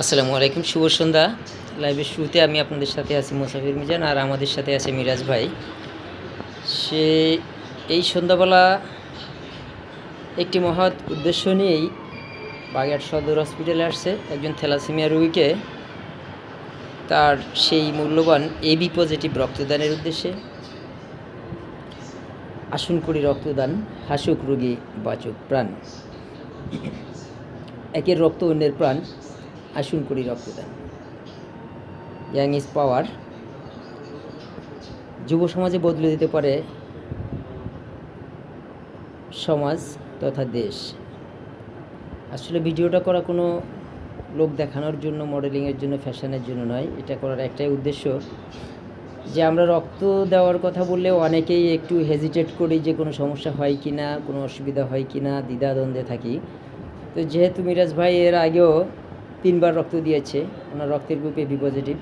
আসসালামু আলাইকুম, শুভ সন্ধ্যা। লাইভের শুরুতে আমি আপনাদের সাথে আছি মোসাফির মিজান, আর আমাদের সাথে আছে মিরাজ ভাই। সে এই সন্ধ্যাবেলা একটি মহৎ উদ্দেশ্য নিয়েই বাগেরহাট সদর হসপিটালে আসছে একজন থ্যালাসেমিয়া রোগীকে তার সেই মূল্যবান এবি পজিটিভ রক্তদানের উদ্দেশ্যে। আসুন করি রক্তদান, হাসুক রোগী বাঁচুক প্রাণ। একের রক্ত অন্যের প্রাণ, আসুন করি রক্তদান। Young is power. যুব সমাজে বদলে দিতে পারে সমাজ তথা দেশ। আসলে ভিডিওটা করা কোনো লোক দেখানোর জন্য, মডেলিংয়ের জন্য, ফ্যাশনের জন্য নয়। এটা করার একটাই উদ্দেশ্য যে আমরা রক্ত দেওয়ার কথা বললে অনেকেই একটু হেজিটেট করি যে কোনো সমস্যা হয় কি না, কোনো অসুবিধা হয় কি না, দ্বিধাদ্বন্দ্বে থাকি। তো যেহেতু মিরাজ ভাই এর আগেও 3বার রক্ত দিয়েছে, ওনার রক্তের গ্রুপে বি পজিটিভ,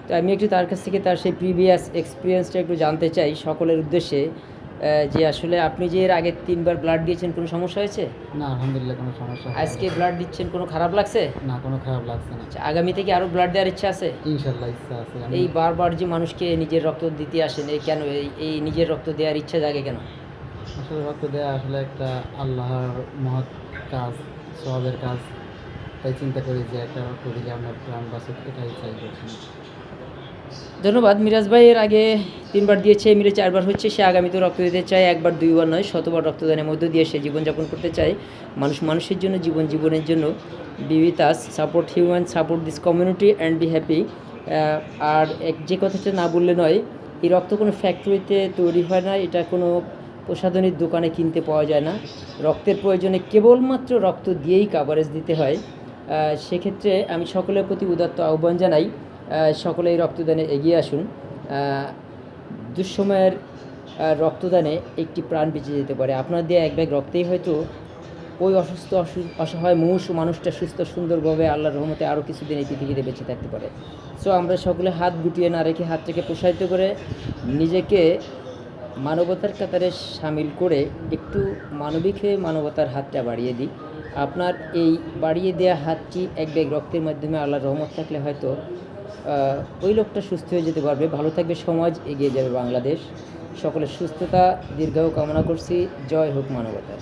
তো আমি একটু তার কাছ থেকে তার সেই প্রিভিয়াস এক্সপিরিয়েন্সটা একটু জানতে চাই সকলের উদ্দেশ্যে, যে আসলে আপনি যে এর আগে 3বার ব্লাড দিয়েছেন কোনো সমস্যা হয়েছে? না, আলহামদুলিল্লাহ কোনো সমস্যা হয়নি। আজকে ব্লাড দিচ্ছেন, কোনো খারাপ লাগছে? না, কোনো খারাপ লাগছে না। আচ্ছা, আগামী থেকে আরও ব্লাড দেওয়ার ইচ্ছা আছে? ইনশাল্লাহ ইচ্ছা আছে। এই বারবার যে মানুষকে নিজের রক্ত দিতে আসেন, এই কেন এই নিজের রক্ত দেওয়ার ইচ্ছা জাগে কেন? আসলে রক্ত দেওয়া আসলে একটা আল্লাহর মহৎ কাজ, সওয়াবের কাজ। তাই চিন্তা করি যে একটা রক্ত দিলে আমরা প্রাণ বাঁচুক, এটাই চাই করছি। ধন্যবাদ। মিরাজ ভাই এর আগে 3বার দিয়েছে, মিলে 4বার হচ্ছে। সে আগামীতে রক্ত দিতে চায়, 1বার 2বার নয়, শতবার রক্তদানের মধ্য দিয়ে সে জীবনযাপন করতে চায়। মানুষের জন্য, জীবনের জন্য। Be with us, support human, support this community and be happy. আর যে কথাটা না বললে নয়, এই রক্ত কোনো ফ্যাক্টরিতে তৈরি হয় না, এটা কোনো প্রসাধনীর দোকানে কিনতে পাওয়া যায় না। রক্তের প্রয়োজনে কেবলমাত্র রক্ত দিয়েই কাভারেজ দিতে হয়। সেক্ষেত্রে আমি সকলের প্রতি উদাত্ত আহ্বান জানাই, সকলে এই রক্তদানে এগিয়ে আসুন। দুঃসময়ের রক্তদানে একটি প্রাণ বেঁচে যেতে পারে। আপনার দিয়ে 1 ব্যাগ রক্তেই হয়তো ওই অসহায় মানুষটা সুস্থ সুন্দরভাবে আল্লাহর রহমতে আরও কিছুদিন এই পৃথিবীতে বেঁচে থাকতে পারে। সো আমরা সকলে হাত গুটিয়ে না রেখে, হাতটাকে প্রসারিত করে নিজেকে মানবতার কাতারে সামিল করে একটু মানবিক হয়ে মানবতার হাতটা বাড়িয়ে দিই। আপনার এই বাড়িয়ে দেওয়া হাতটি 1 ব্যাগ রক্তের মাধ্যমে আল্লাহর রহমত থাকলে হয়তো ওই লোকটা সুস্থ হয়ে যেতে পারবে, ভালো থাকবে সমাজ, এগিয়ে যাবে বাংলাদেশ। সকলের সুস্থতা দীর্ঘায়ু কামনা করছি। জয় হোক মানবতার।